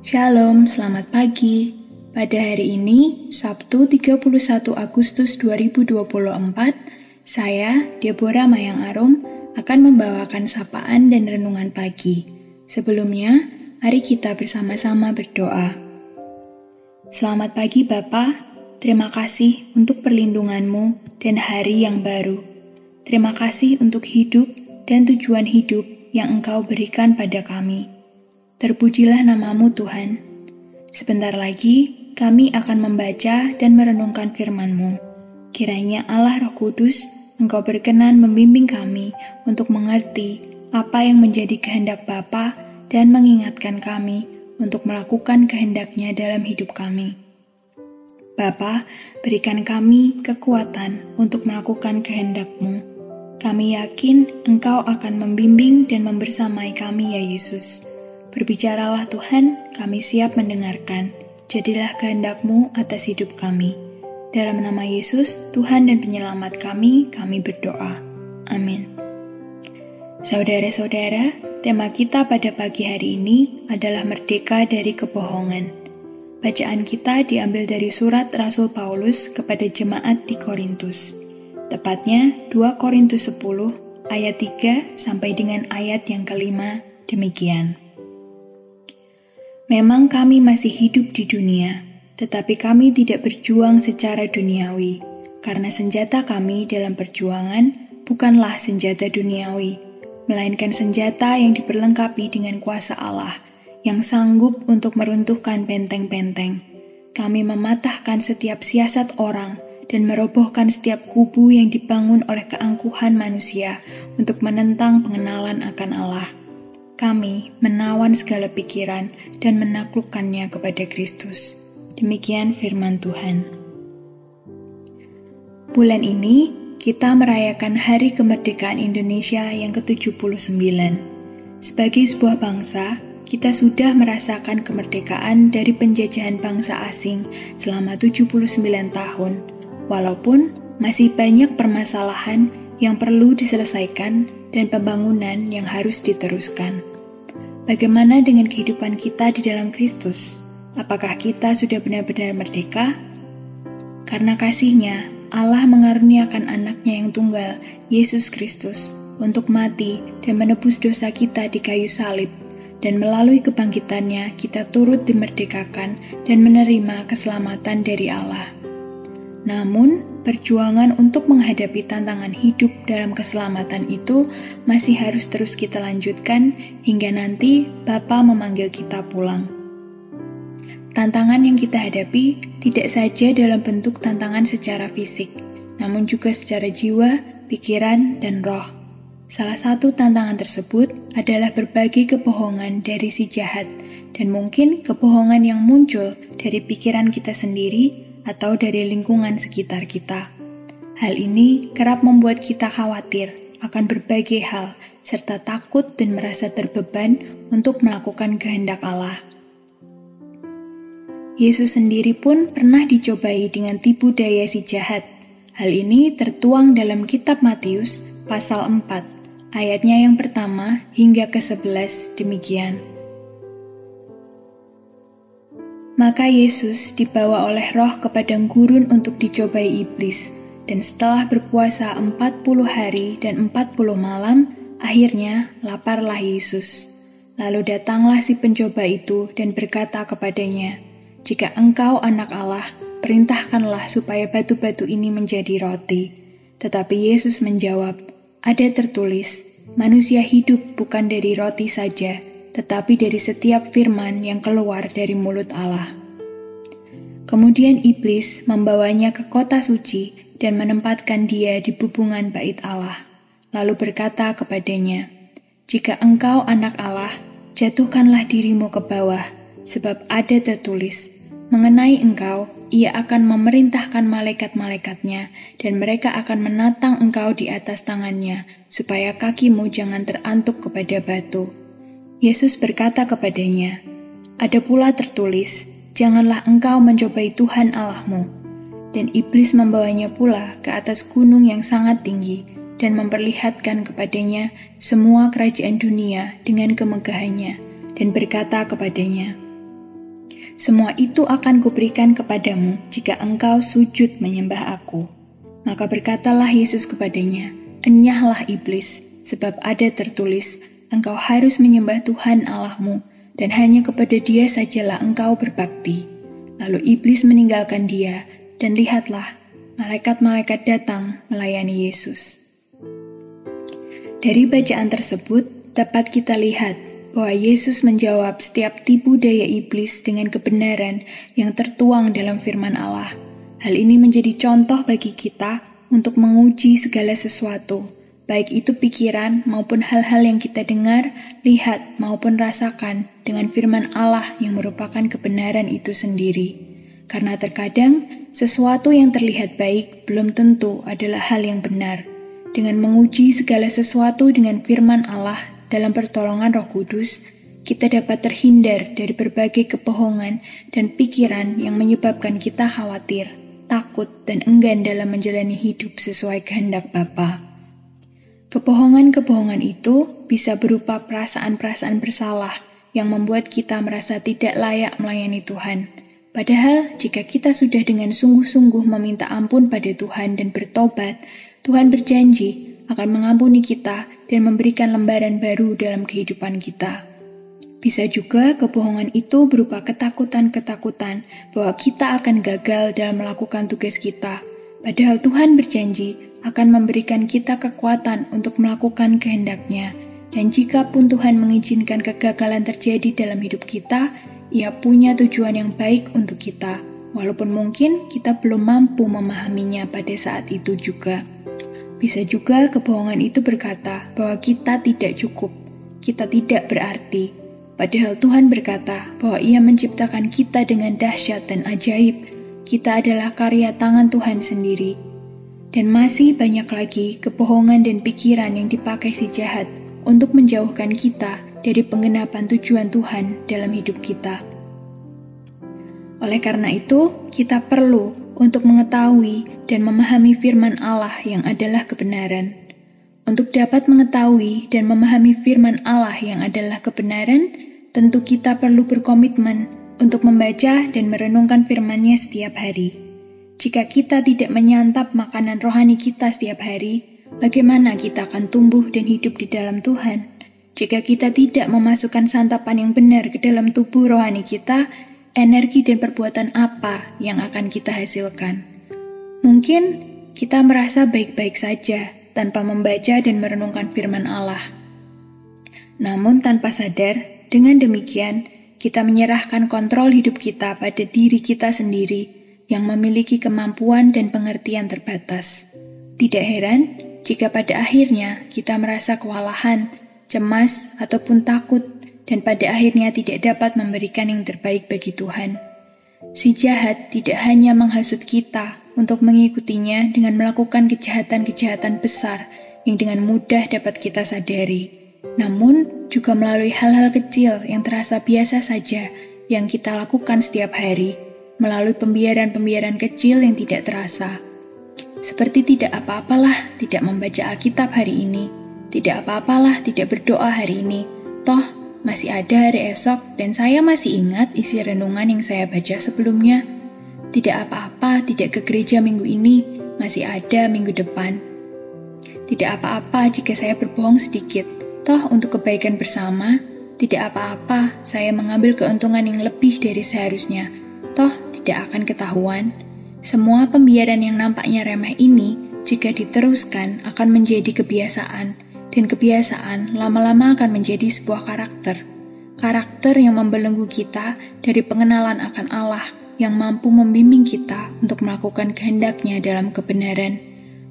Shalom, selamat pagi. Pada hari ini, Sabtu 31 Agustus 2024, saya, Deborah Mayang Arum, akan membawakan sapaan dan renungan pagi. Sebelumnya, mari kita bersama-sama berdoa. Selamat pagi Bapa, terima kasih untuk perlindungan-Mu dan hari yang baru. Terima kasih untuk hidup dan tujuan hidup yang Engkau berikan pada kami. Terpujilah nama-Mu Tuhan. Sebentar lagi, kami akan membaca dan merenungkan firman-Mu. Kiranya Allah Roh Kudus, Engkau berkenan membimbing kami untuk mengerti apa yang menjadi kehendak Bapa dan mengingatkan kami untuk melakukan kehendak-Nya dalam hidup kami. Bapa, berikan kami kekuatan untuk melakukan kehendak-Mu. Kami yakin Engkau akan membimbing dan membersamai kami, ya Yesus. Berbicaralah Tuhan, kami siap mendengarkan. Jadilah kehendak-Mu atas hidup kami. Dalam nama Yesus, Tuhan dan Penyelamat kami berdoa. Amin. Saudara-saudara, tema kita pada pagi hari ini adalah merdeka dari kebohongan. Bacaan kita diambil dari surat Rasul Paulus kepada jemaat di Korintus. Tepatnya 2 Korintus 10 ayat 3 sampai dengan ayat yang kelima, demikian. Memang kami masih hidup di dunia, tetapi kami tidak berjuang secara duniawi, karena senjata kami dalam perjuangan bukanlah senjata duniawi, melainkan senjata yang diperlengkapi dengan kuasa Allah, yang sanggup untuk meruntuhkan benteng-benteng. Kami mematahkan setiap siasat orang dan merobohkan setiap kubu yang dibangun oleh keangkuhan manusia untuk menentang pengenalan akan Allah. Kami menawan segala pikiran dan menaklukkannya kepada Kristus. Demikian firman Tuhan. Bulan ini, kita merayakan Hari Kemerdekaan Indonesia yang ke-79. Sebagai sebuah bangsa, kita sudah merasakan kemerdekaan dari penjajahan bangsa asing selama 79 tahun, walaupun masih banyak permasalahan yang perlu diselesaikan dan pembangunan yang harus diteruskan. Bagaimana dengan kehidupan kita di dalam Kristus? Apakah kita sudah benar-benar merdeka? Karena kasih-Nya, Allah mengaruniakan anaknya yang tunggal, Yesus Kristus, untuk mati dan menebus dosa kita di kayu salib, dan melalui kebangkitannya kita turut dimerdekakan dan menerima keselamatan dari Allah. Namun, perjuangan untuk menghadapi tantangan hidup dalam keselamatan itu masih harus terus kita lanjutkan hingga nanti Bapa memanggil kita pulang. Tantangan yang kita hadapi tidak saja dalam bentuk tantangan secara fisik, namun juga secara jiwa, pikiran, dan roh. Salah satu tantangan tersebut adalah berbagai kebohongan dari si jahat, dan mungkin kebohongan yang muncul dari pikiran kita sendiri atau dari lingkungan sekitar kita. Hal ini kerap membuat kita khawatir akan berbagai hal, serta takut dan merasa terbeban untuk melakukan kehendak Allah. Yesus sendiri pun pernah dicobai dengan tipu daya si jahat. Hal ini tertuang dalam kitab Matius pasal 4, ayatnya yang pertama hingga ke-11, demikian. Maka Yesus dibawa oleh Roh ke padang gurun untuk dicobai iblis, dan setelah berpuasa 40 hari dan 40 malam, akhirnya laparlah Yesus. Lalu datanglah si pencoba itu dan berkata kepadanya, "Jika engkau anak Allah, perintahkanlah supaya batu-batu ini menjadi roti." Tetapi Yesus menjawab, "Ada tertulis, manusia hidup bukan dari roti saja, tetapi dari setiap firman yang keluar dari mulut Allah." Kemudian iblis membawanya ke kota suci dan menempatkan dia di bubungan bait Allah. Lalu berkata kepadanya, "Jika engkau anak Allah, jatuhkanlah dirimu ke bawah, sebab ada tertulis, mengenai engkau, ia akan memerintahkan malaikat-malaikatnya, dan mereka akan menatang engkau di atas tangannya, supaya kakimu jangan terantuk kepada batu." Yesus berkata kepadanya, "Ada pula tertulis, janganlah engkau mencobai Tuhan Allahmu." Dan iblis membawanya pula ke atas gunung yang sangat tinggi, dan memperlihatkan kepadanya semua kerajaan dunia dengan kemegahannya, dan berkata kepadanya, Semua itu akan kuberikan kepadamu jika engkau sujud menyembah aku. Maka berkatalah Yesus kepadanya, enyahlah iblis, sebab ada tertulis, engkau harus menyembah Tuhan Allahmu, dan hanya kepada Dia sajalah engkau berbakti. Lalu iblis meninggalkan dia, dan lihatlah, malaikat-malaikat datang melayani Yesus. Dari bacaan tersebut, dapat kita lihat bahwa Yesus menjawab setiap tipu daya iblis dengan kebenaran yang tertuang dalam firman Allah. Hal ini menjadi contoh bagi kita untuk menguji segala sesuatu, baik itu pikiran maupun hal-hal yang kita dengar, lihat maupun rasakan dengan firman Allah yang merupakan kebenaran itu sendiri. Karena terkadang sesuatu yang terlihat baik belum tentu adalah hal yang benar. Dengan menguji segala sesuatu dengan firman Allah dalam pertolongan Roh Kudus, kita dapat terhindar dari berbagai kebohongan dan pikiran yang menyebabkan kita khawatir, takut, dan enggan dalam menjalani hidup sesuai kehendak Bapa. Kebohongan-kebohongan itu bisa berupa perasaan-perasaan bersalah yang membuat kita merasa tidak layak melayani Tuhan. Padahal, jika kita sudah dengan sungguh-sungguh meminta ampun pada Tuhan dan bertobat, Tuhan berjanji akan mengampuni kita dan memberikan lembaran baru dalam kehidupan kita. Bisa juga kebohongan itu berupa ketakutan-ketakutan bahwa kita akan gagal dalam melakukan tugas kita. Padahal Tuhan berjanji akan memberikan kita kekuatan untuk melakukan kehendak-Nya. Dan jika pun Tuhan mengizinkan kegagalan terjadi dalam hidup kita, Ia punya tujuan yang baik untuk kita, walaupun mungkin kita belum mampu memahaminya pada saat itu juga. Bisa juga kebohongan itu berkata bahwa kita tidak cukup, kita tidak berarti. Padahal Tuhan berkata bahwa Ia menciptakan kita dengan dahsyat dan ajaib. Kita adalah karya tangan Tuhan sendiri. Dan masih banyak lagi kebohongan dan pikiran yang dipakai si jahat untuk menjauhkan kita dari penggenapan tujuan Tuhan dalam hidup kita. Oleh karena itu, kita perlu untuk mengetahui dan memahami firman Allah yang adalah kebenaran. Untuk dapat mengetahui dan memahami firman Allah yang adalah kebenaran, tentu kita perlu berkomitmen untuk membaca dan merenungkan firman-Nya setiap hari. Jika kita tidak menyantap makanan rohani kita setiap hari, bagaimana kita akan tumbuh dan hidup di dalam Tuhan? Jika kita tidak memasukkan santapan yang benar ke dalam tubuh rohani kita, energi dan perbuatan apa yang akan kita hasilkan? Mungkin kita merasa baik-baik saja tanpa membaca dan merenungkan firman Allah. Namun tanpa sadar, dengan demikian, kita menyerahkan kontrol hidup kita pada diri kita sendiri yang memiliki kemampuan dan pengertian terbatas. Tidak heran jika pada akhirnya kita merasa kewalahan, cemas, ataupun takut, dan pada akhirnya tidak dapat memberikan yang terbaik bagi Tuhan. Si jahat tidak hanya menghasut kita untuk mengikutinya dengan melakukan kejahatan-kejahatan besar yang dengan mudah dapat kita sadari, namun juga melalui hal-hal kecil yang terasa biasa saja yang kita lakukan setiap hari, melalui pembiaran-pembiaran kecil yang tidak terasa. Seperti tidak apa-apalah tidak membaca Alkitab hari ini, tidak apa-apalah tidak berdoa hari ini, toh masih ada hari esok dan saya masih ingat isi renungan yang saya baca sebelumnya. Tidak apa-apa tidak ke gereja minggu ini, masih ada minggu depan. Tidak apa-apa jika saya berbohong sedikit, toh untuk kebaikan bersama. Tidak apa-apa saya mengambil keuntungan yang lebih dari seharusnya, toh tidak akan ketahuan. Semua pembiaran yang nampaknya remeh ini, jika diteruskan akan menjadi kebiasaan, dan kebiasaan lama-lama akan menjadi sebuah karakter. Karakter yang membelenggu kita dari pengenalan akan Allah yang mampu membimbing kita untuk melakukan kehendak-Nya dalam kebenaran.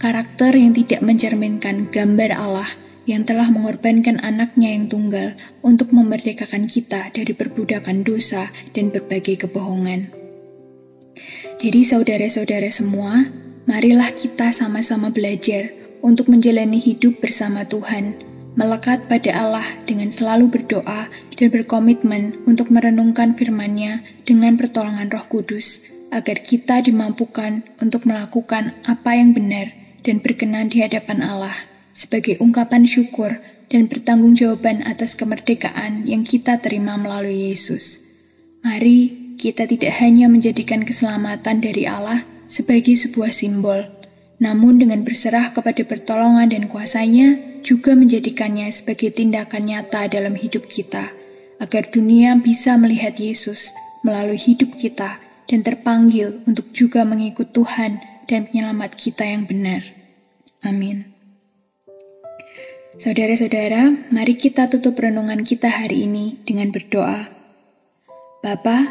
Karakter yang tidak mencerminkan gambar Allah yang telah mengorbankan anak-Nya yang tunggal untuk memerdekakan kita dari perbudakan dosa dan berbagai kebohongan. Jadi saudara-saudara semua, marilah kita sama-sama belajar untuk menjalani hidup bersama Tuhan, melekat pada Allah dengan selalu berdoa dan berkomitmen untuk merenungkan firman-Nya dengan pertolongan Roh Kudus, agar kita dimampukan untuk melakukan apa yang benar dan berkenan di hadapan Allah sebagai ungkapan syukur dan pertanggungjawaban atas kemerdekaan yang kita terima melalui Yesus. Mari kita tidak hanya menjadikan keselamatan dari Allah sebagai sebuah simbol, namun dengan berserah kepada pertolongan dan kuasa-Nya, juga menjadikannya sebagai tindakan nyata dalam hidup kita, agar dunia bisa melihat Yesus melalui hidup kita dan terpanggil untuk juga mengikut Tuhan dan penyelamat kita yang benar. Amin. Saudara-saudara, mari kita tutup renungan kita hari ini dengan berdoa. Bapa,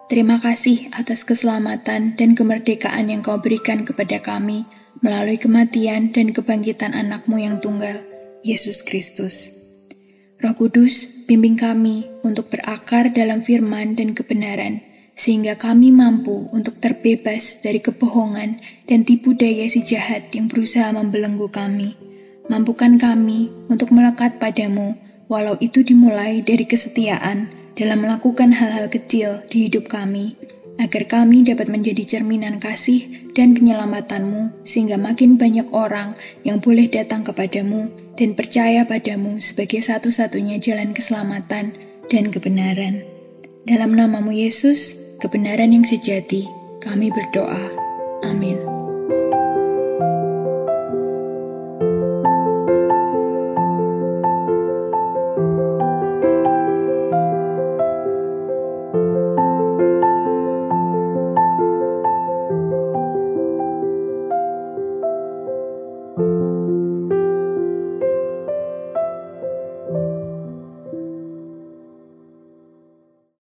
terima kasih atas keselamatan dan kemerdekaan yang Kau berikan kepada kami melalui kematian dan kebangkitan anak-Mu yang tunggal, Yesus Kristus. Roh Kudus, bimbing kami untuk berakar dalam firman dan kebenaran, sehingga kami mampu untuk terbebas dari kebohongan dan tipu daya si jahat yang berusaha membelenggu kami. Mampukan kami untuk melekat padamu, walau itu dimulai dari kesetiaan dalam melakukan hal-hal kecil di hidup kami, agar kami dapat menjadi cerminan kasih dan penyelamatanmu, sehingga makin banyak orang yang boleh datang kepadamu dan percaya padamu sebagai satu-satunya jalan keselamatan dan kebenaran. Dalam nama-Mu Yesus, kebenaran yang sejati, kami berdoa. Amin.